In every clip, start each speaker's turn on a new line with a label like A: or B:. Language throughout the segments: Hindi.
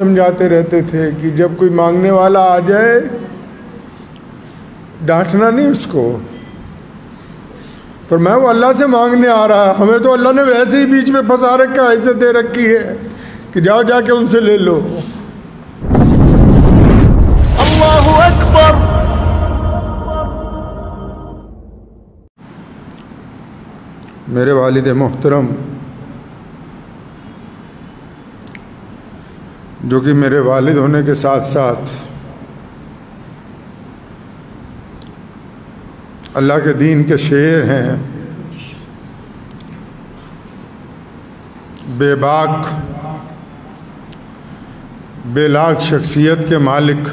A: समझाते रहते थे कि जब कोई मांगने वाला आ जाए डांटना नहीं उसको। पर मैं वो अल्लाह से मांगने आ रहा है, हमें तो अल्लाह ने वैसे ही बीच में फंसा रखा है, ऐसे दे रखी है कि जाओ जाके उनसे ले लो।
B: अल्लाहु अकबर।
A: मेरे वालिद मोहतरम, जो कि मेरे वालिद होने के साथ साथ अल्लाह के दीन के शेर हैं, बेबाक बेलाग शख्सियत के मालिक,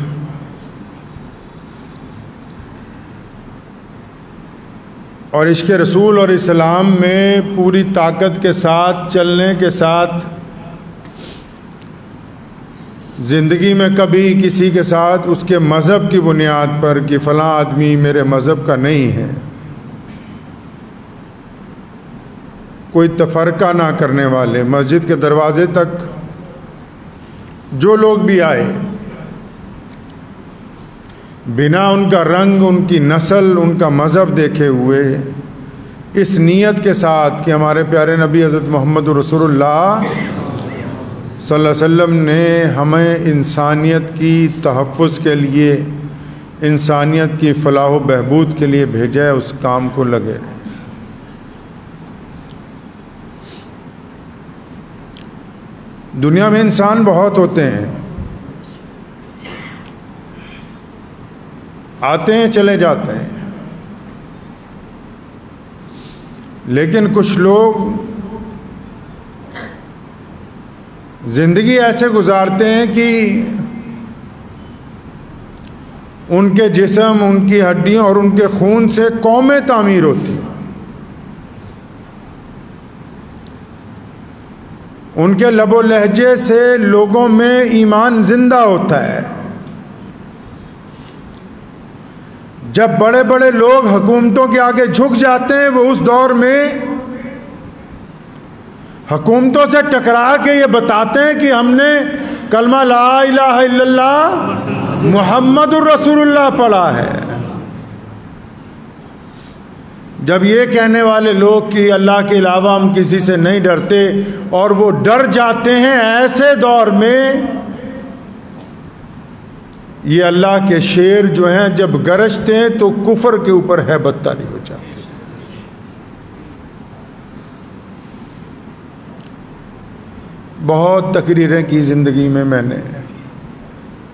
A: और इश्क़ रसूल और इस्लाम में पूरी ताकत के साथ चलने के साथ ज़िंदगी में कभी किसी के साथ उसके मज़हब की बुनियाद पर कि फ़लाँ आदमी मेरे मज़हब का नहीं है, कोई तफ़रक़ा ना करने वाले, मस्जिद के दरवाज़े तक जो लोग भी आए, बिना उनका रंग, उनकी नस्ल, उनका मज़हब देखे हुए, इस नीयत के साथ कि हमारे प्यारे नबी हज़रत मोहम्मद रसूलुल्लाह सल्लल्लाहु अलैहि वसल्लम ने हमें इंसानियत की तहफ़्फ़ुज़ के लिए, इंसानियत की फ़लाह व बहबूद के लिए भेजा है, उस काम को लगे रहें। दुनिया में इंसान बहुत होते हैं, आते हैं चले जाते हैं, लेकिन कुछ लोग ज़िंदगी ऐसे गुजारते हैं कि उनके जिस्म, उनकी हड्डियों और उनके खून से कौमें तामीर होती हैं। उनके लबो लहजे से लोगों में ईमान जिंदा होता है। जब बड़े बड़े लोग हुकूमतों के आगे झुक जाते हैं, वो उस दौर में हुकूमतों से टकरा के ये बताते हैं कि हमने कलमा ला इलाहा इल्लल्लाह मुहम्मदुर रसूलुल्लाह पढ़ा है। जब ये कहने वाले लोग कि अल्लाह के अलावा हम किसी से नहीं डरते और वो डर जाते हैं, ऐसे दौर में ये अल्लाह के शेर जो हैं जब गरजते हैं तो कुफर के ऊपर हैबत तारी हो जाती है। बहुत तकरीरें की ज़िंदगी में मैंने,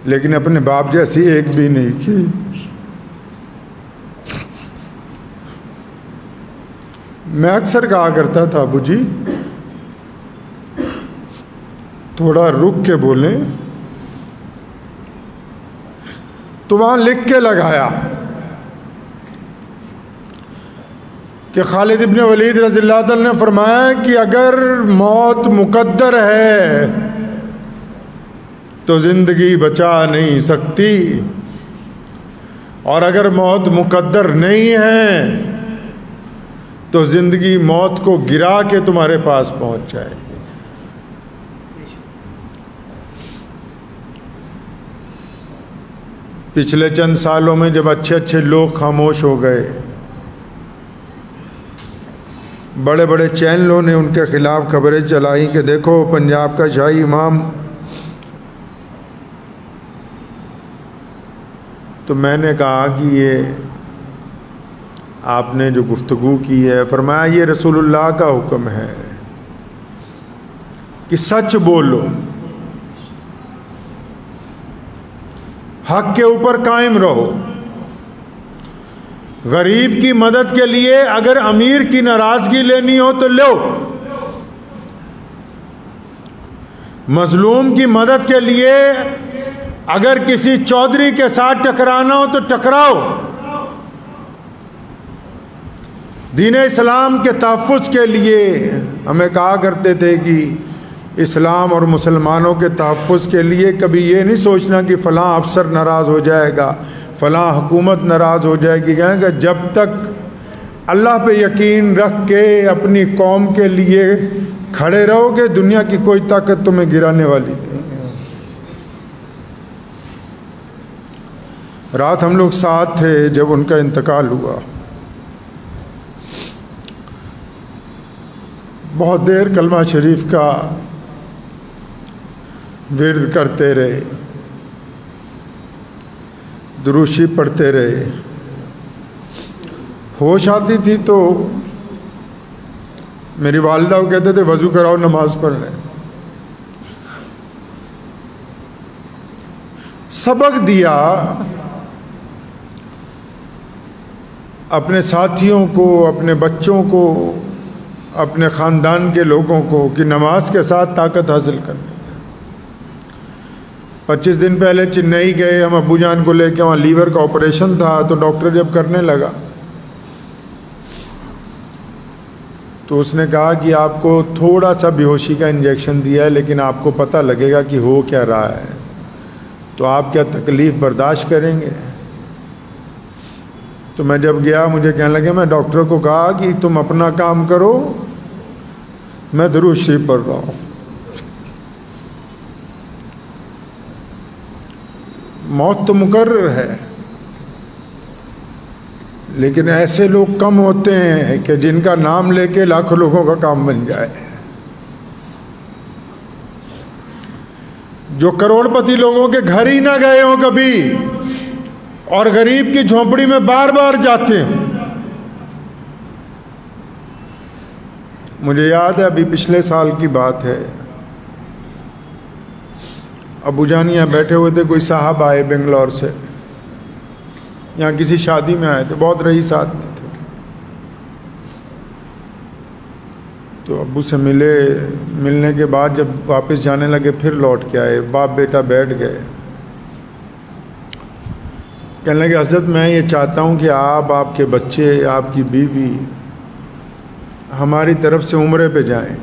A: लेकिन अपने बाप जैसी एक भी नहीं की। मैं अक्सर कहा करता था, अबू जी थोड़ा रुक के बोलें, तो वहाँ लिख के लगाया कि खालिद इब्न वलीद रज़ियल्लाहु अन्हु ने फरमाया कि अगर मौत मुकद्दर है तो ज़िंदगी बचा नहीं सकती, और अगर मौत मुकद्दर नहीं है तो ज़िंदगी मौत को गिरा के तुम्हारे पास पहुंच जाएगी। पिछले चंद सालों में जब अच्छे अच्छे लोग खामोश हो गए, बड़े बड़े चैनलों ने उनके ख़िलाफ़ खबरें चलाई कि देखो पंजाब का शाही इमाम, तो मैंने कहा कि ये आपने जो गुफ्तगू की है, फरमाया ये रसूलुल्लाह का हुक्म है कि सच बोलो, हक़ के ऊपर कायम रहो। गरीब की मदद के लिए अगर अमीर की नाराज़गी लेनी हो तो लो, मजलूम की मदद के लिए अगर किसी चौधरी के साथ टकराना हो तो टकराओ। दीन इस्लाम के तहफ़्फ़ुज़ के लिए हमें कहा करते थे कि इस्लाम और मुसलमानों के तहफ़्फ़ुज़ के लिए कभी ये नहीं सोचना कि फ़लाँ अफसर नाराज़ हो जाएगा, फ़लाँ हुकूमत नाराज़ हो जाएगी। कहेंगे जब तक अल्लाह पे यकीन रख के अपनी कौम के लिए खड़े रहोगे, दुनिया की कोई ताकत तुम्हें गिराने वाली नहीं है। रात हम लोग साथ थे जब उनका इंतकाल हुआ। बहुत देर कलमा शरीफ का विर्द करते रहे, दुरूशी पढ़ते रहे। होश आती थी तो मेरी वालिदा को कहते थे वज़ू कराओ नमाज पढ़ लें। सबक दिया अपने साथियों को, अपने बच्चों को, अपने ख़ानदान के लोगों को कि नमाज के साथ ताकत हासिल करनी है। 25 दिन पहले चेन्नई गए हम अब्बू जान को लेके, वहाँ लीवर का ऑपरेशन था। तो डॉक्टर जब करने लगा तो उसने कहा कि आपको थोड़ा सा बेहोशी का इंजेक्शन दिया है, लेकिन आपको पता लगेगा कि हो क्या रहा है, तो आप क्या तकलीफ़ बर्दाश्त करेंगे। तो मैं जब गया मुझे कहने लगे, मैं डॉक्टर को कहा कि तुम अपना काम करो, मैं दुरूद शरीफ पढ़ रहा हूँ। मौत तो मुकर्रर है, लेकिन ऐसे लोग कम होते हैं कि जिनका नाम लेके लाखों लोगों का काम बन जाए। जो करोड़पति लोगों के घर ही ना गए हों कभी और गरीब की झोंपड़ी में बार बार जाते हैं। मुझे याद है अभी पिछले साल की बात है, अबू जान यहाँ बैठे हुए थे, कोई साहब आए बेंगलोर से, यहाँ किसी शादी में आए थे, बहुत रईस आदमी थे। तो अब्बू से मिलने के बाद जब वापस जाने लगे फिर लौट के आए, बाप बेटा बैठ गए। कहने लगे हज़रत मैं ये चाहता हूँ कि आप, आपके बच्चे, आपकी बीवी हमारी तरफ से उम्रे पे जाएं।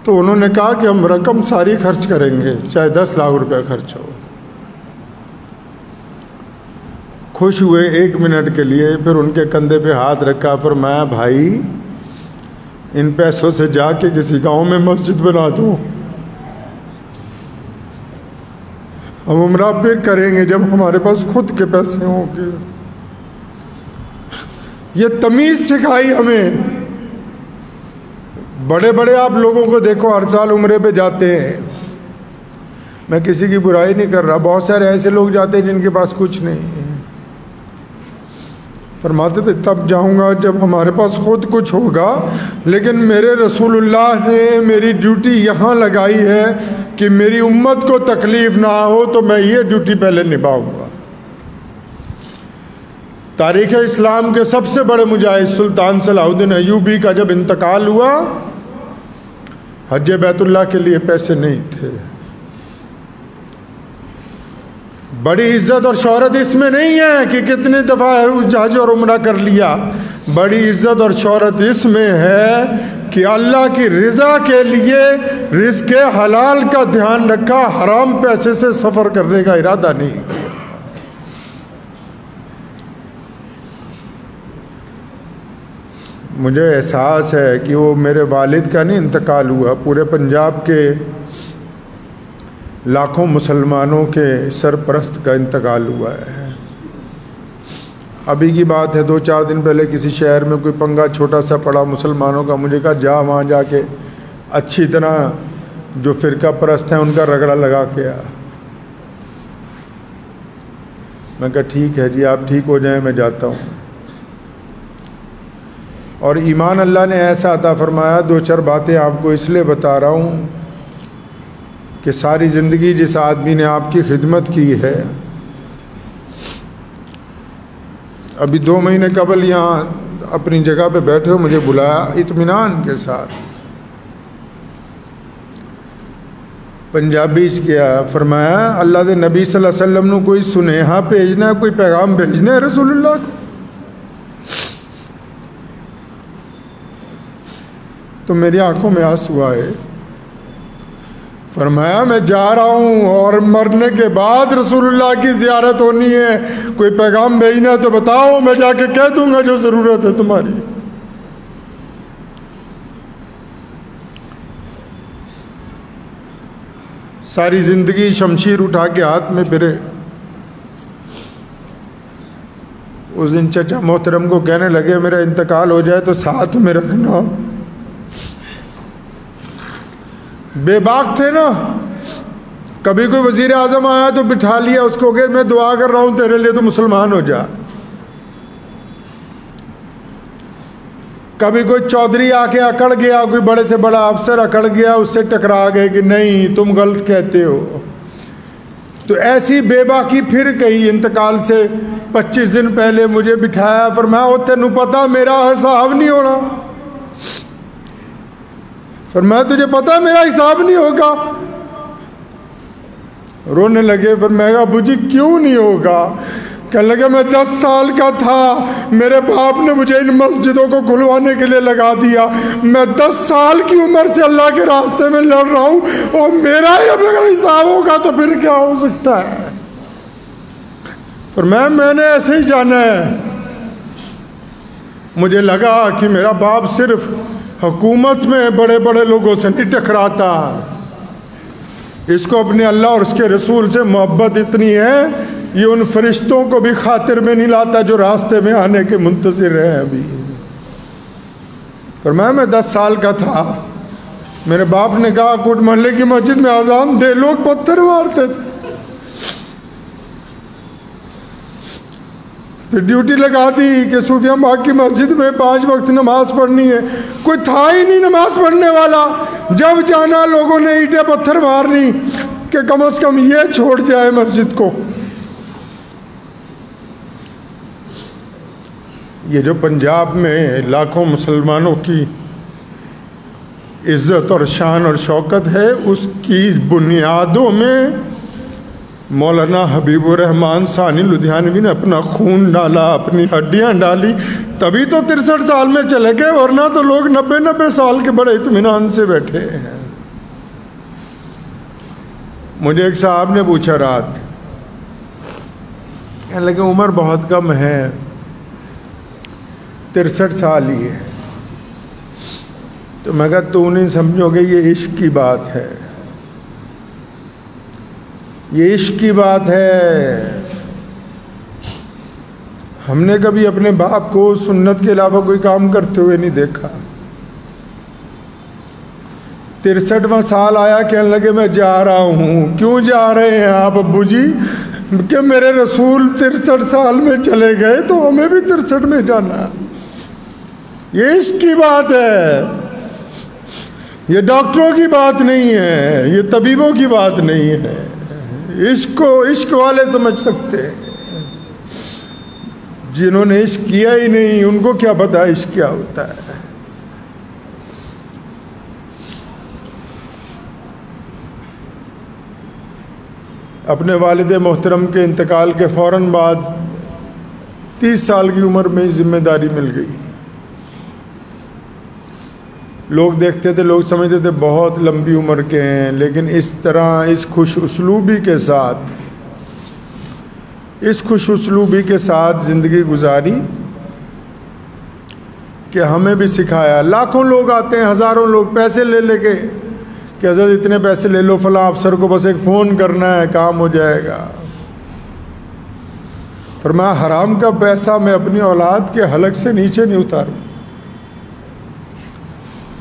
A: तो उन्होंने कहा कि हम रकम सारी खर्च करेंगे, चाहे 10 लाख रुपया खर्च हो। खुश हुए 1 मिनट के लिए, फिर उनके कंधे पे हाथ रखा, फरमाया भाई इन पैसों से जाके किसी गांव में मस्जिद बना दो, हम उम्रा फिर करेंगे जब हमारे पास खुद के पैसे होंगे। ये तमीज़ सिखाई हमें। बड़े बड़े आप लोगों को देखो हर साल उम्रे पे जाते हैं, मैं किसी की बुराई नहीं कर रहा, बहुत सारे ऐसे लोग जाते हैं जिनके पास कुछ नहीं है। फरमाते थे तब जाऊंगा जब हमारे पास खुद कुछ होगा, लेकिन मेरे रसूलुल्लाह ने मेरी ड्यूटी यहाँ लगाई है कि मेरी उम्मत को तकलीफ ना हो, तो मैं ये ड्यूटी पहले निभाऊंगा। तारीख़ इस्लाम के सबसे बड़े मुजाहिद सुल्तान सलाहुद्दीन अय्यूबी का जब इंतकाल हुआ, हज बैतुल्लाह के लिए पैसे नहीं थे। बड़ी इज्जत और शोहरत इसमें नहीं है कि कितने दफ़ा है उस हज और उम्रा कर लिया। बड़ी इज्जत और शोहरत इसमें है कि अल्लाह की रज़ा के लिए रिज़्क़ हलाल का ध्यान रखा, हराम पैसे से सफ़र करने का इरादा नहीं किया। मुझे एहसास है कि वो मेरे वालिद का नहीं इंतकाल हुआ, पूरे पंजाब के लाखों मुसलमानों के सरपरस्त का इंतकाल हुआ है। अभी की बात है, 2-4 दिन पहले किसी शहर में कोई पंगा छोटा सा पड़ा मुसलमानों का, मुझे कहा जा वहाँ जाके अच्छी तरह जो फ़िरका परस्त हैं उनका रगड़ा लगा के आ। मैं कहा ठीक है जी, आप ठीक हो जाएं, मैं जाता हूँ। और ईमान अल्लाह ने ऐसा अता फरमाया, 2-4 बातें आपको इसलिए बता रहा हूँ कि सारी ज़िंदगी जिस आदमी ने आपकी खिदमत की है, अभी 2 महीने कबल यहाँ अपनी जगह पे बैठे हो, मुझे बुलाया इत्मीनान के साथ, पंजाबी किया, फरमाया अल्लाह के नबी सल्लल्लाहु अलैहि वसल्लम ने कोई सुनेहा भेजना, कोई पैगाम भेजना है रसूलुल्लाह को। तो मेरी आंखों में आंसू आए। फरमाया मैं जा रहा हूँ और मरने के बाद रसूलुल्लाह की ज़ियारत होनी है, कोई पैगाम भेजना है तो बताओ, मैं जाके कह दूंगा जो ज़रूरत है तुम्हारी। सारी ज़िंदगी शमशीर उठा के हाथ में फिरे। उस दिन चचा मोहतरम को कहने लगे मेरा इंतकाल हो जाए तो साथ में रखना। बेबाक थे ना। कभी कोई वजीर आजम आया तो बिठा लिया उसको कि मैं दुआ कर रहा हूँ तेरे लिए, तो मुसलमान हो जा। कभी कोई चौधरी आके अकड़ गया, कोई बड़े से बड़ा अफसर अकड़ गया, उससे टकरा गए कि नहीं तुम गलत कहते हो। तो ऐसी बेबाकी फिर कही। इंतकाल से 25 दिन पहले मुझे बिठाया, फरमाया तेनू पता मेरा हिसाब नहीं होना। फरमाया तुझे पता मेरा हिसाब नहीं होगा। रोने लगे। फरमाया अबू जी क्यों नहीं होगा? कहने लगे मैं 10 साल का था, मेरे बाप ने मुझे इन मस्जिदों को खुलवाने के लिए लगा दिया। मैं 10 साल की उम्र से अल्लाह के रास्ते में लड़ रहा हूँ और मेरा ही अगर हिसाब होगा तो फिर क्या हो सकता है? पर मैंने ऐसे ही जाना है। मुझे लगा कि मेरा बाप सिर्फ हुकूमत में बड़े बड़े लोगों से नहीं टकराता, इसको अपने अल्लाह और उसके रसूल से मोहब्बत इतनी है ये उन फरिश्तों को भी खातिर में नहीं लाता जो रास्ते में आने के मुंतज़िर हैं अभी। पर मैं 10 साल का था। मेरे बाप ने कहा कोट मोहल्ले की मस्जिद में अजान दे, लोग पत्थर मारते थे। फिर ड्यूटी लगा दी कि सूफिया बाग की मस्जिद में 5 वक्त नमाज पढ़नी है। कोई था ही नहीं नमाज पढ़ने वाला। जब जाना लोगों ने ईंटें पत्थर मारनी कि कम से कम ये छोड़ जाए मस्जिद को। ये जो पंजाब में लाखों मुसलमानों की इज़्ज़त और शान और शौकत है, उसकी बुनियादों में मौलाना हबीबुर रहमान सानी लुधियानवी ने अपना खून डाला, अपनी हड्डियां डाली, तभी तो 63 साल में चले गए, वरना तो लोग 90-90 साल के बड़े इत्मीनान से बैठे हैं। मुझे एक साहब ने पूछा रात, कहने लगे उम्र बहुत कम है, 63 साल ही है। तो मैं कहा तू नहीं समझोगे, ये इश्क की बात है, ये इश्क की बात है। हमने कभी अपने बाप को सुन्नत के अलावा कोई काम करते हुए नहीं देखा। 63वां साल आया, कहने लगे मैं जा रहा हूँ। क्यों जा रहे हैं आप अब्बू जी? कि मेरे रसूल 63 साल में चले गए तो हमें भी 63 में जाना। ये इश्क की बात है, ये डॉक्टरों की बात नहीं है, ये तबीबों की बात नहीं है। इश्क को इश्क वाले समझ सकते हैं, जिन्होंने इश्क किया ही नहीं उनको क्या पता इश्क क्या होता है। अपने वालिद मोहतरम के इंतकाल के फ़ौरन बाद 30 साल की उम्र में जिम्मेदारी मिल गई। लोग देखते थे, लोग समझते थे बहुत लंबी उम्र के हैं, लेकिन इस तरह इस खुश उसलूबी के साथ, इस खुश उसलूबी के साथ ज़िंदगी गुजारी कि हमें भी सिखाया। लाखों लोग आते हैं, हज़ारों लोग पैसे ले लेके कि हज़रत इतने पैसे ले लो, फला अफसर को बस एक फ़ोन करना है काम हो जाएगा। फरमाया हराम का पैसा मैं अपनी औलाद के हलक से नीचे नहीं उतारूँ।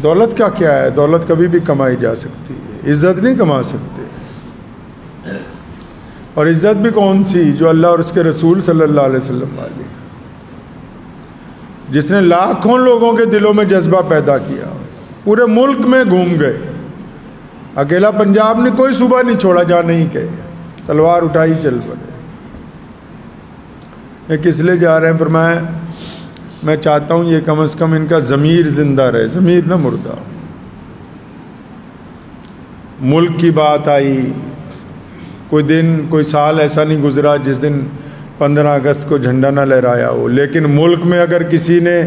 A: दौलत का क्या है? दौलत कभी भी कमाई जा सकती है, इज़्ज़त नहीं कमा सकते। और इज़्ज़त भी कौन सी? जो अल्लाह और उसके रसूल सल्लल्लाहु अलैहि वसल्लम वाली, जिसने लाखों लोगों के दिलों में जज्बा पैदा किया, पूरे मुल्क में घूम गए, अकेला पंजाब ने कोई सूबा नहीं छोड़ा जहाँ नहीं गए, तलवार उठाई चल पड़े। ये किस लिए जा रहे हैं? फरमाया मैं चाहता हूँ ये कम से कम इनका ज़मीर ज़िंदा रहे, ज़मीर ना मुर्दा। मुल्क की बात आई, कोई दिन कोई साल ऐसा नहीं गुजरा जिस दिन 15 अगस्त को झंडा ना लहराया हो। लेकिन मुल्क में अगर किसी ने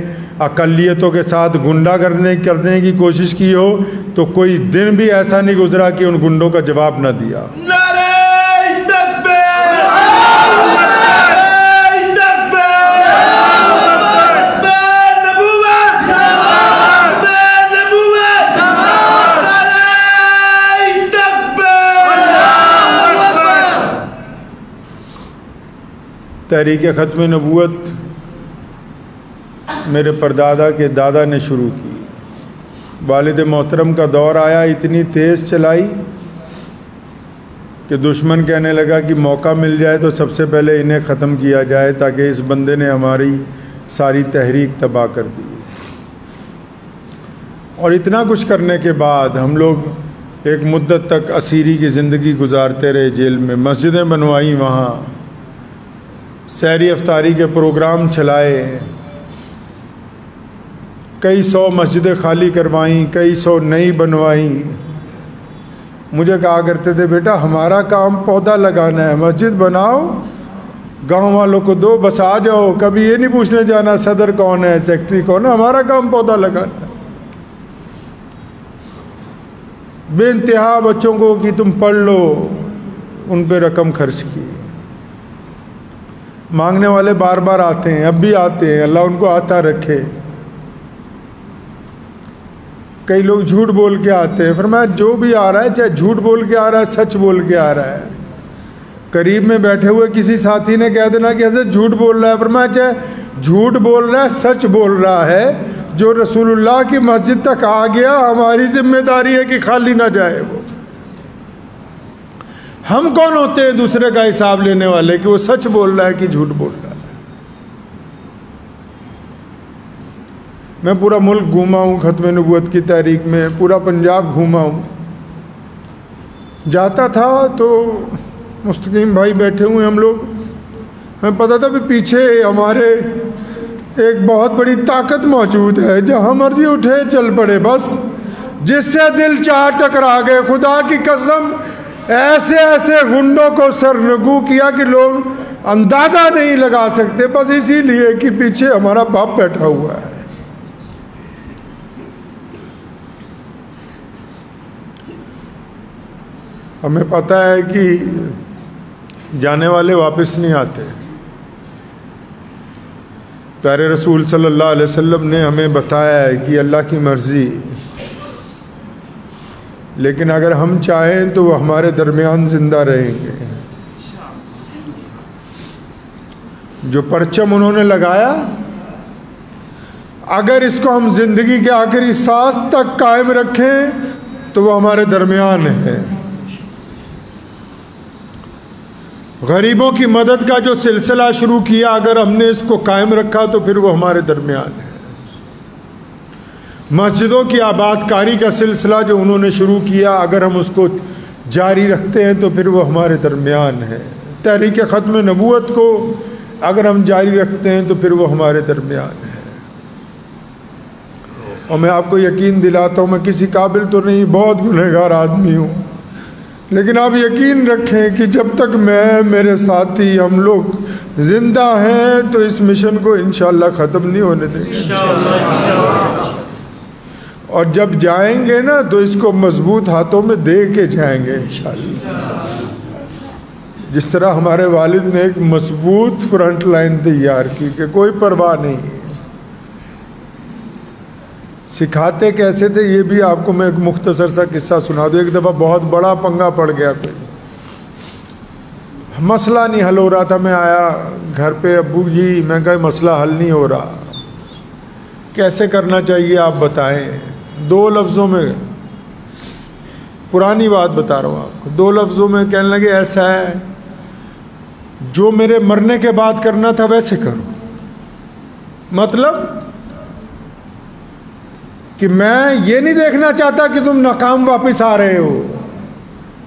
A: अक़लियतों के साथ गुंडा करने की कोशिश की हो तो कोई दिन भी ऐसा नहीं गुजरा कि उन गुंडों का जवाब ना दिया। तहरीक ख़त्म नबूवत मेरे परदादा के दादा ने शुरू की। वालिद मोहतरम का दौर आया, इतनी तेज़ चलाई कि दुश्मन कहने लगा कि मौका मिल जाए तो सबसे पहले इन्हें ख़त्म किया जाए, ताकि इस बंदे ने हमारी सारी तहरीक तबाह कर दी। और इतना कुछ करने के बाद हम लोग एक मुद्दत तक असीरी की ज़िंदगी गुजारते रहे जेल में। मस्जिदें बनवाई, वहाँ सहरी अफ्तारी के प्रोग्राम चलाए, कई सौ मस्जिदें खाली करवाईं, कई सौ नई बनवाई। मुझे कहा करते थे, बेटा हमारा काम पौधा लगाना है, मस्जिद बनाओ, गांव वालों को दो, बस आ जाओ, कभी ये नहीं पूछने जाना सदर कौन है, सेक्रेटरी कौन है, हमारा काम पौधा लगाना है। बेइंतहा बच्चों को कि तुम पढ़ लो, उन पे रकम खर्च की। मांगने वाले बार बार आते हैं, अब भी आते हैं, अल्लाह उनको आता रखे। कई लोग झूठ बोल के आते हैं, फरमाया जो भी आ रहा है, चाहे झूठ बोल के आ रहा है, सच बोल के आ रहा है। करीब में बैठे हुए किसी साथी ने कह देना कि ऐसे झूठ बोल रहा है, फरमाया चाहे झूठ बोल रहा है, सच बोल रहा है, जो रसूलुल्लाह की मस्जिद तक आ गया, हमारी जिम्मेदारी है कि खाली ना जाए वो। हम कौन होते हैं दूसरे का हिसाब लेने वाले कि वो सच बोल रहा है कि झूठ बोल रहा है। मैं पूरा मुल्क घूमा हूँ ख़त्म नबूवत की तहरीक में, पूरा पंजाब घूमा हूँ। जाता था तो मुस्तकीम भाई बैठे हुए हम लोग, हमें पता था भी पीछे हमारे एक बहुत बड़ी ताकत मौजूद है, जहाँ मर्जी उठे चल पड़े, बस जिससे दिल चाह टकरा गए। खुदा की कसम ऐसे ऐसे गुंडों को सरनगू किया कि लोग अंदाज़ा नहीं लगा सकते, बस इसीलिए कि पीछे हमारा बाप बैठा हुआ है। हमें पता है कि जाने वाले वापस नहीं आते। प्यारे रसूल सल्लल्लाहु अलैहि वसल्लम ने हमें बताया है कि अल्लाह की मर्ज़ी, लेकिन अगर हम चाहें तो वो हमारे दरमियान ज़िंदा रहेंगे। जो परचम उन्होंने लगाया, अगर इसको हम ज़िंदगी के आखिरी सांस तक कायम रखें तो वो हमारे दरमियान है। गरीबों की मदद का जो सिलसिला शुरू किया, अगर हमने इसको कायम रखा तो फिर वो हमारे दरमियान है। मस्जिदों की आबादकारी का सिलसिला जो उन्होंने शुरू किया, अगर हम उसको जारी रखते हैं तो फिर वो हमारे दरमियान है। तहरीक ख़त्म नबूवत को अगर हम जारी रखते हैं तो फिर वो हमारे दरमियान है। और मैं आपको यकीन दिलाता हूँ, मैं किसी काबिल तो नहीं, बहुत गुनहगार आदमी हूँ, लेकिन आप यकीन रखें कि जब तक मैं, मेरे साथी, हम लोग ज़िंदा हैं तो इस मिशन को इंशाअल्लाह ख़त्म नहीं होने देंगे। और जब जाएंगे ना तो इसको मजबूत हाथों में दे के जाएंगे इंशाअल्लाह। जिस तरह हमारे वालिद ने एक मजबूत फ्रंट लाइन तैयार की कि कोई परवाह नहीं है। सिखाते कैसे थे ये भी आपको मैं एक मुख्तसर सा किस्सा सुना दूँ। एक दफ़ा बहुत बड़ा पंगा पड़ गया, कोई मसला नहीं हल हो रहा था। मैं आया घर पे, अब्बू जी मैं कहा मसला हल नहीं हो रहा, कैसे करना चाहिए आप बताएं। 2 लफ्ज़ों में, पुरानी बात बता रहा हूँ आपको, 2 लफ्ज़ों में कहने लगे ऐसा है, जो मेरे मरने के बाद करना था वैसे करो। मतलब कि मैं ये नहीं देखना चाहता कि तुम नाकाम वापस आ रहे हो,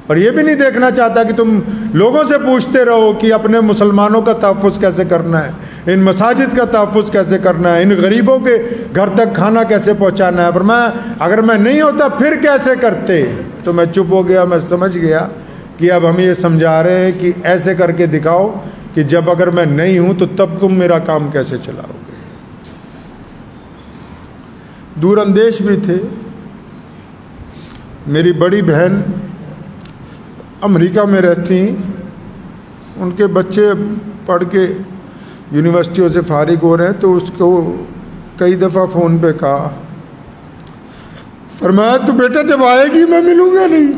A: और ये भी नहीं देखना चाहता कि तुम लोगों से पूछते रहो कि अपने मुसलमानों का तहफ़्फ़ुज़ कैसे करना है, इन मसाजिद का तहफ़्फ़ुज़ कैसे करना है, इन गरीबों के घर तक खाना कैसे पहुंचाना है। पर मैं, अगर मैं नहीं होता फिर कैसे करते। तो मैं चुप हो गया। मैं समझ गया कि अब हम ये समझा रहे हैं कि ऐसे करके दिखाओ कि जब अगर मैं नहीं हूँ तो तब तुम मेरा काम कैसे चलाओगे। दूरअंदेश भी थे। मेरी बड़ी बहन अमेरिका में रहती, उनके बच्चे पढ़ के यूनिवर्सिटियों से फारिग हो रहे हैं, तो उसको कई दफ़ा फ़ोन पे कहा, फरमाया तो बेटा जब आएगी मैं मिलूँगा नहीं।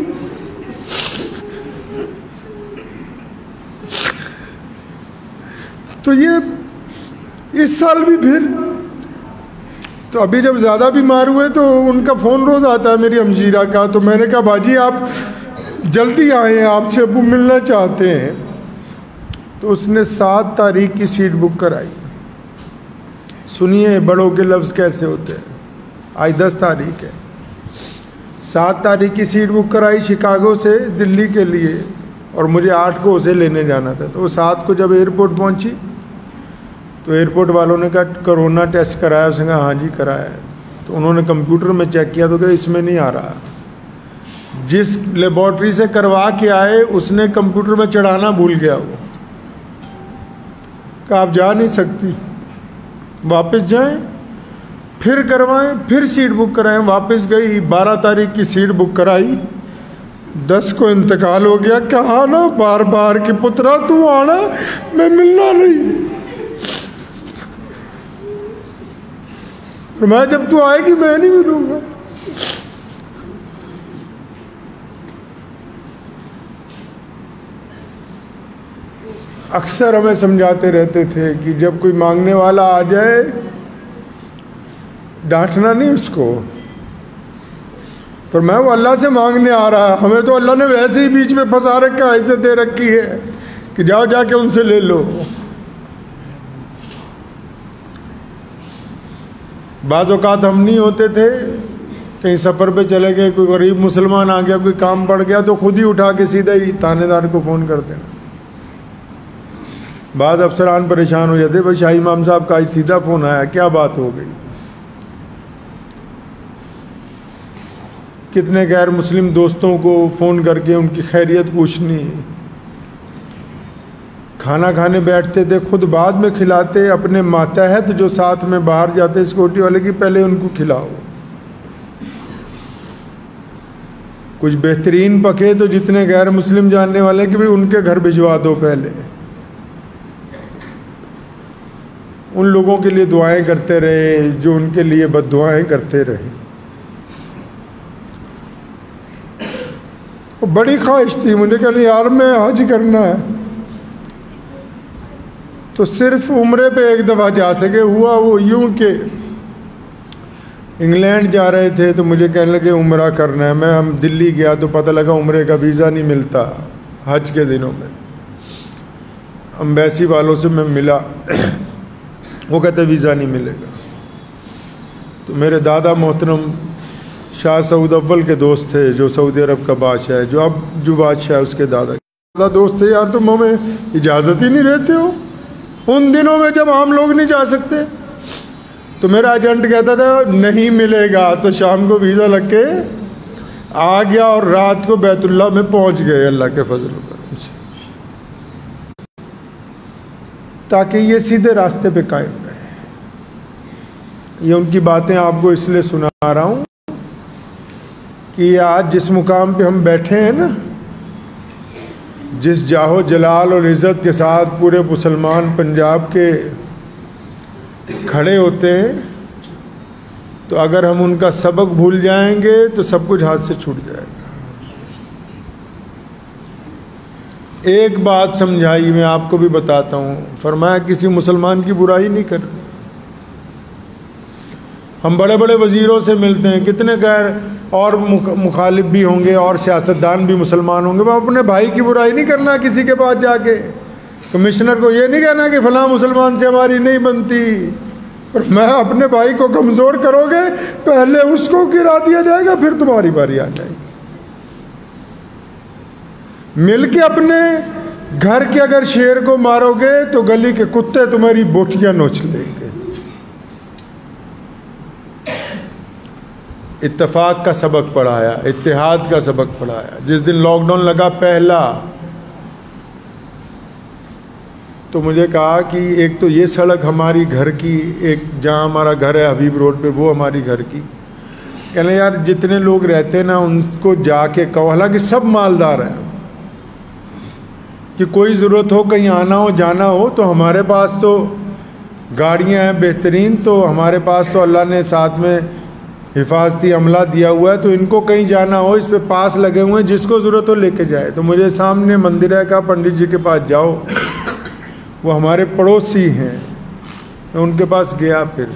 A: तो ये इस साल भी फिर, तो अभी जब ज़्यादा बीमार हुए तो उनका फ़ोन रोज़ आता है मेरी हमशीरा का। तो मैंने कहा बाजी आप जल्दी आए, आपसे अबू मिलना चाहते हैं। तो उसने 7 तारीख की सीट बुक कराई। सुनिए बड़ों के लफ्ज़ कैसे होते हैं। आज 10 तारीख है, 7 तारीख की सीट बुक कराई शिकागो से दिल्ली के लिए, और मुझे 8 को उसे लेने जाना था। तो वो 7 को जब एयरपोर्ट पहुंची तो एयरपोर्ट वालों ने कहा कोरोना टेस्ट कराया? उसने कहा हाँ जी कराया है। तो उन्होंने कंप्यूटर में चेक किया तो कहा इसमें नहीं आ रहा। जिस लेबॉर्ट्री से करवा के आए उसने कंप्यूटर में चढ़ाना भूल गया। वो कहा आप जा नहीं सकती, वापस जाएं, फिर करवाएं, फिर सीट बुक कराएं। वापस गई, 12 तारीख की सीट बुक कराई, 10 को इंतकाल हो गया। कहा ना बार बार कि पुत्रा तू आना, मैं मिलना नहीं। मैं जब तू आएगी मैं नहीं मिलूंगा। अक्सर हमें समझाते रहते थे कि जब कोई मांगने वाला आ जाए डांटना नहीं उसको। पर मैं वो अल्लाह से मांगने आ रहा है, हमें तो अल्लाह ने वैसे ही बीच में फंसा रखा है, ऐसे दे रखी है कि जाओ जाके उनसे ले लो। बाज़ औक़ात हम नहीं होते थे, कहीं सफ़र पे चले गए, कोई गरीब मुसलमान आ गया, कोई काम पड़ गया तो खुद ही उठा के सीधा ही थानेदार को फ़ोन करते हैं। बाद अफसरान परेशान हो जाते, भाई शाही इमाम साहब का आज सीधा फ़ोन आया, क्या बात हो गई। कितने गैर मुस्लिम दोस्तों को फ़ोन करके उनकी खैरियत पूछनी। खाना खाने बैठते थे, खुद बाद में खिलाते, अपने मातहत जो साथ में बाहर जाते सिक्योरिटी वाले की पहले उनको खिलाओ। कुछ बेहतरीन पके तो जितने गैर मुस्लिम जानने वाले कि भाई उनके घर भिजवा दो पहले। उन लोगों के लिए दुआएं करते रहे जो उनके लिए बद्दुआएं करते रहे। बड़ी ख्वाहिश थी मुझे, कहने यार मैं हज करना है। तो सिर्फ उम्रे पे एक दफ़ा जा सके। हुआ वो यूं कि इंग्लैंड जा रहे थे तो मुझे कहने लगे उम्रा करना है। मैं हम दिल्ली गया तो पता लगा उम्रे का वीज़ा नहीं मिलता हज के दिनों में। अम्बेसी वालों से मैं मिला, वो कहते वीज़ा नहीं मिलेगा। तो मेरे दादा मोहतरम शाह सऊद अव्वल के दोस्त थे जो सऊदी अरब का बादशाह है, जो अब जो बादशाह है उसके दादा दोस्त थे। यार तुम हमें इजाज़त ही नहीं देते हो। उन दिनों में जब आम लोग नहीं जा सकते तो मेरा एजेंट कहता था नहीं मिलेगा। तो शाम को वीज़ा लग के आ गया और रात को बैतुल्लाह में पहुंच गए अल्लाह के फजल करम से, ताकि ये सीधे रास्ते पे कायम रहे। ये उनकी बातें आपको इसलिए सुना रहा हूँ कि आज जिस मुकाम पे हम बैठे हैं ना, जिस जाहो जलाल और इज़्ज़त के साथ पूरे मुसलमान पंजाब के खड़े होते हैं, तो अगर हम उनका सबक भूल जाएंगे तो सब कुछ हाथ से छूट जाएगा। एक बात समझाई, मैं आपको भी बताता हूँ। फरमाया किसी मुसलमान की बुराई नहीं करनी। हम बड़े बड़े वज़ीरों से मिलते हैं, कितने गैर और मुखालिफ भी होंगे और सियासतदान भी मुसलमान होंगे। वो अपने भाई की बुराई नहीं करना किसी के पास जाके। कमिश्नर को ये नहीं कहना कि फ़लाँ मुसलमान से हमारी नहीं बनती। और मैं अपने भाई को कमज़ोर करोगे, पहले उसको गिरा दिया जाएगा, फिर तुम्हारी बारी आ जाएगी। मिल के अपने घर के अगर शेर को मारोगे तो गली के कुत्ते तुम्हारी बोटियाँ नोच लेंगे। इत्तेफाक का सबक पढ़ाया, इत्तेहाद का सबक पढ़ाया। जिस दिन लॉकडाउन लगा पहला, तो मुझे कहा कि एक तो ये सड़क हमारी घर की, एक जहाँ हमारा घर है हबीब रोड पे, वो हमारी घर की। कहने यार जितने लोग रहते हैं ना उनको जाके कहो, हालांकि सब मालदार हैं, कि कोई ज़रूरत हो कहीं आना हो जाना हो तो हमारे पास तो गाड़ियाँ हैं बेहतरीन, तो हमारे पास तो अल्लाह ने साथ में हिफाजती अमला दिया हुआ है, तो इनको कहीं जाना हो इस पे पास लगे हुए हैं, जिसको ज़रूरत हो लेके जाए। तो मुझे सामने मंदिर है, कहा पंडित जी के पास जाओ, वो हमारे पड़ोसी हैं। मैं उनके पास गया, फिर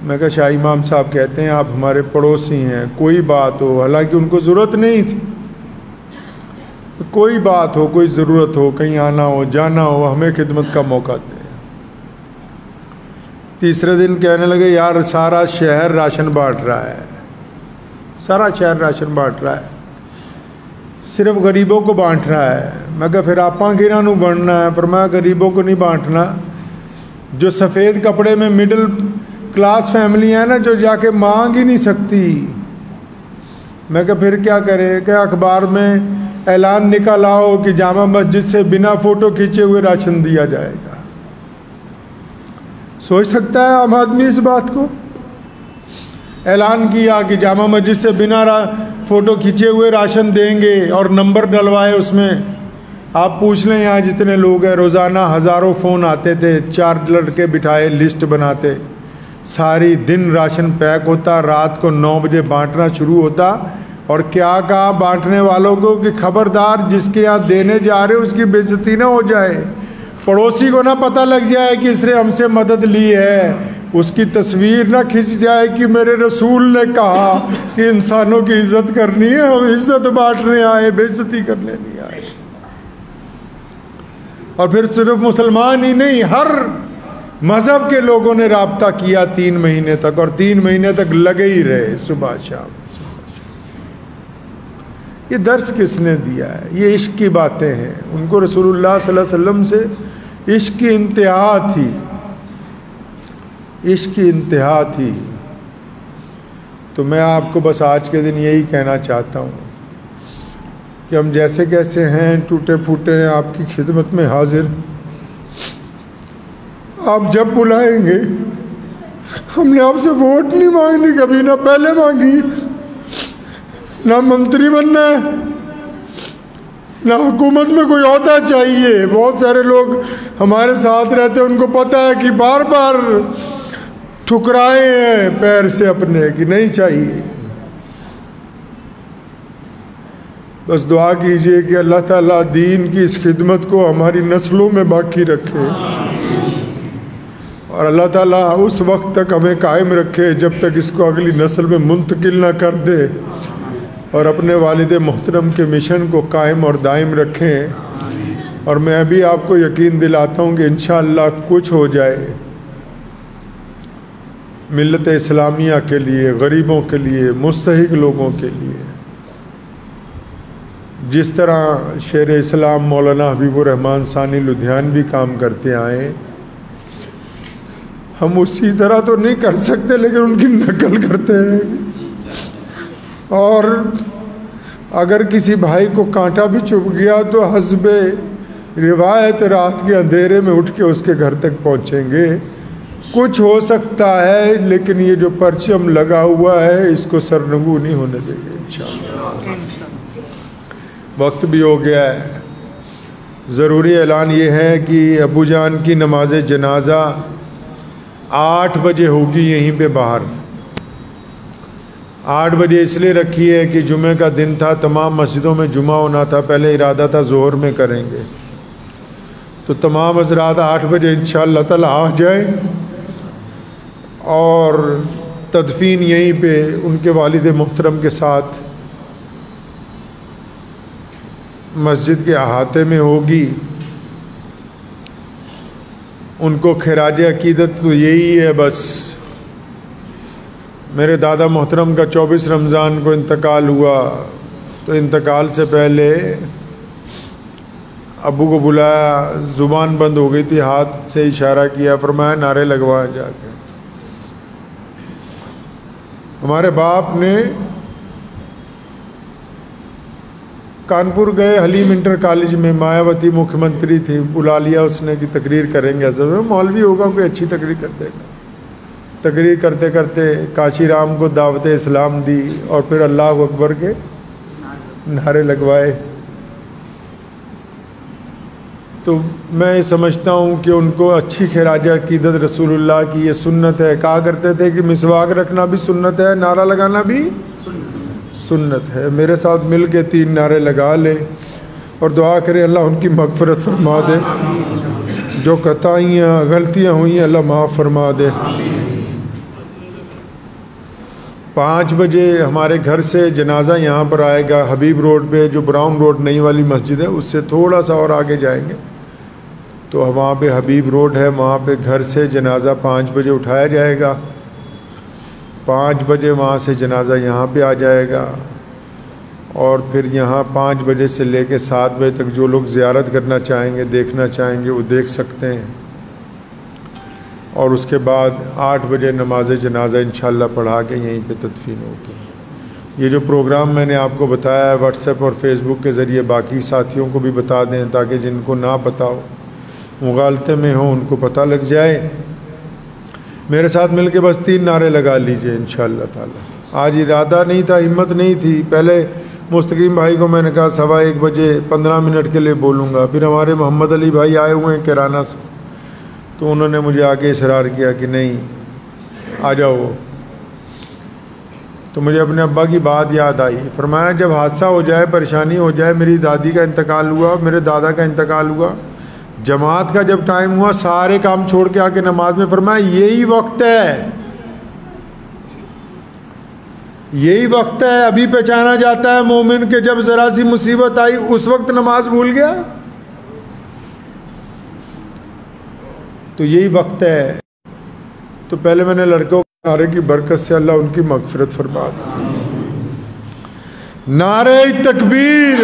A: मैं कहा शाह इमाम साहब कहते हैं आप हमारे पड़ोसी हैं, कोई बात हो, हालांकि उनको ज़रूरत नहीं थी, कोई बात हो, कोई ज़रूरत हो, कहीं आना हो जाना हो, हमें खिदमत का मौका दें। तीसरे दिन कहने लगे यार सारा शहर राशन बांट रहा है, सारा शहर राशन बांट रहा है, सिर्फ गरीबों को बांट रहा है। मैं कहा फिर आपां किन्हां नूं बनना है? पर मैं गरीबों को नहीं बांटना, जो सफ़ेद कपड़े में मिडिल क्लास फैमिली है ना, जो जाके मांग ही नहीं सकती। मैं कहा फिर क्या करें? क्या अखबार में ऐलान निकाल आओ कि जामा मस्जिद से बिना फ़ोटो खींचे हुए राशन दिया जाएगा। सोच सकता है आम आदमी इस बात को? ऐलान किया कि जामा मस्जिद से बिना फ़ोटो खींचे हुए राशन देंगे और नंबर डलवाए उसमें। आप पूछ लें यहाँ जितने लोग हैं, रोज़ाना हज़ारों फ़ोन आते थे, 4 लड़के बिठाए लिस्ट बनाते, सारी दिन राशन पैक होता, रात को 9 बजे बांटना शुरू होता। और क्या कहा बांटने वालों को कि खबरदार जिसके यहाँ देने जा रहे हो उसकी बेइज्जती ना हो जाए, पड़ोसी को ना पता लग जाए कि इसने हमसे मदद ली है, उसकी तस्वीर ना खिंच जाए कि मेरे रसूल ने कहा कि इंसानों की इज्जत करनी है, हम इज्जत बांटने आए, बेइज्जती करने नहीं आए। और फिर सिर्फ मुसलमान ही नहीं, हर मज़हब के लोगों ने राब्ता किया 3 महीने तक, और 3 महीने तक लगे ही रहे सुबह शाम। ये दर्स किसने दिया है? ये इश्क की बातें हैं। उनको रसूलुल्लाह सल्लल्लाहु अलैहि वसल्लम से इश्क की इंतहा थी, इश्क की इंतहा थी। तो मैं आपको बस आज के दिन यही कहना चाहता हूँ कि हम जैसे कैसे हैं, टूटे फूटे हैं, आपकी खिदमत में हाजिर। आप जब बुलाएंगे, हमने आपसे वोट नहीं मांगनी कभी, ना पहले मांगी, ना मंत्री बनना है, ना हुकूमत में कोई ओहदा चाहिए। बहुत सारे लोग हमारे साथ रहते हैं, उनको पता है कि बार बार ठुकराए हैं पैर से अपने कि नहीं चाहिए। बस दुआ कीजिए कि अल्लाह ताला दीन की इस खिदमत को हमारी नस्लों में बाकी रखे, और अल्लाह ताला उस वक्त तक हमें कायम रखे जब तक इसको अगली नस्ल में मुंतकिल ना कर दे, और अपने वालिद मोहतरम के मिशन को कायम और दायम रखें। और मैं भी आपको यकीन दिलाता हूँ कि इंशाअल्लाह कुछ हो जाए मिल्लत इस्लामिया के लिए, गरीबों के लिए, मुस्तहिक लोगों के लिए। जिस तरह शेर इस्लाम मौलाना हबीबुर रहमान सानी लुधियानवी काम करते आए, हम उसी तरह तो नहीं कर सकते, लेकिन उनकी नकल करते हैं। और अगर किसी भाई को कांटा भी चुभ गया तो हस्बे रिवायत रात के अंधेरे में उठ के उसके घर तक पहुंचेंगे। कुछ हो सकता है, लेकिन ये जो परचम लगा हुआ है इसको सरनगू नहीं होने देंगे इंशाअल्लाह। वक्त भी हो गया है। ज़रूरी ऐलान ये है कि अबू जान की नमाज जनाजा 8 बजे होगी यहीं पे बाहर। 8 बजे इसलिए रखी है कि जुमे का दिन था, तमाम मस्जिदों में जुमा होना था। पहले इरादा था ज़ोहर में करेंगे, तो तमाम हज़रात 8 बजे इंशाअल्लाह ताला आ जाए और तदफीन यहीं पे उनके वालिद मोहतरम के साथ मस्जिद के अहाते में होगी। उनको खिराज अकीदत तो यही है बस। मेरे दादा मोहतरम का 24 रमज़ान को इंतकाल हुआ, तो इंतकाल से पहले अबू को बुलाया, ज़ुबान बंद हो गई थी, हाथ से इशारा किया, फरमाया नारे लगवा जाके। हमारे बाप ने कानपुर गए, हलीम इंटर कॉलेज में मायावती मुख्यमंत्री थी, बुला लिया उसने कि तकरीर करेंगे। मौलवी होगा कोई अच्छी तकरीर कर देगा। तकरीर करते करते काशीराम को दावत इस्लाम दी और फिर अल्लाह अकबर के नारे लगवाए। तो मैं समझता हूँ कि उनको अच्छी खिराज अकीदत रसूलुल्लाह की ये सुन्नत है। कहा करते थे कि मिसवाक रखना भी सुन्नत है, नारा लगाना भी सुन्नत है। मेरे साथ मिल के 3 नारे लगा ले। और दुआ करें अल्लाह उनकी मग़फ़िरत फरमा दे, जो कताइयाँ गलतियाँ हुई अल्लाह माफ़ फरमा दे। 5 बजे हमारे घर से जनाजा यहाँ पर आएगा, हबीब रोड पे, जो ब्राउन रोड नई वाली मस्जिद है उससे थोड़ा सा और आगे जाएंगे तो वहाँ पे हबीब रोड है, वहाँ पे घर से जनाजा 5 बजे उठाया जाएगा। 5 बजे वहाँ से जनाजा यहाँ पे आ जाएगा और फिर यहाँ 5 बजे से लेके 7 बजे तक जो लोग ज़ियारत करना चाहेंगे, देखना चाहेंगे, वो देख सकते हैं। और उसके बाद 8 बजे नमाज जनाजा इंशाअल्लाह पढ़ा के यहीं पे तदफीन होगी। ये जो प्रोग्राम मैंने आपको बताया है व्हाट्सएप और फेसबुक के ज़रिए बाकी साथियों को भी बता दें, ताकि जिनको ना पता हो, मुगालते में हो, उनको पता लग जाए। मेरे साथ मिल के बस 3 नारे लगा लीजिए इंशाअल्लाह ताला। आज इरादा नहीं था, हिम्मत नहीं थी। पहले मुस्तकीम भाई को मैंने कहा 1:15 बजे 15 मिनट के लिए बोलूँगा। फिर हमारे मोहम्मद अली भाई आए हुए हैं किराना से, तो उन्होंने मुझे आके इसरार किया कि नहीं आ जाओ। तो मुझे अपने अब्बा की बात याद आई। फरमाया जब हादसा हो जाए, परेशानी हो जाए, मेरी दादी का इंतकाल हुआ, मेरे दादा का इंतकाल हुआ, जमात का जब टाइम हुआ, सारे काम छोड़ के आके नमाज में, फरमाया यही वक्त है, यही वक्त है। अभी पहचाना जाता है मोमिन के जब ज़रा सी मुसीबत आई उस वक्त नमाज भूल गया, तो यही वक्त है। तो पहले मैंने लड़कों के नारे की बरकत से अल्लाह उनकी मग़फ़िरत फरमा दे। नारे तकबीर,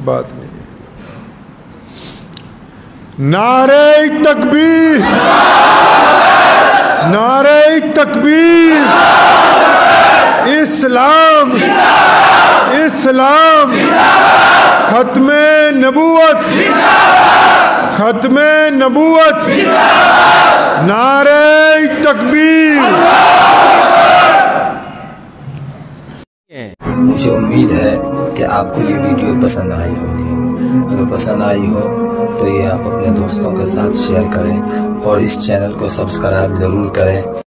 A: बात नहीं, नारे तकबीर, नारे तकबीर, इस्लाम, इस्लाम, खत्मे नबूवत, खत्मे नबूवत, नारे तकबीर।
C: मुझे उम्मीद है कि आपको ये वीडियो पसंद आई होगी। अगर पसंद आई हो तो ये आप अपने दोस्तों के साथ शेयर करें और इस चैनल को सब्सक्राइब ज़रूर करें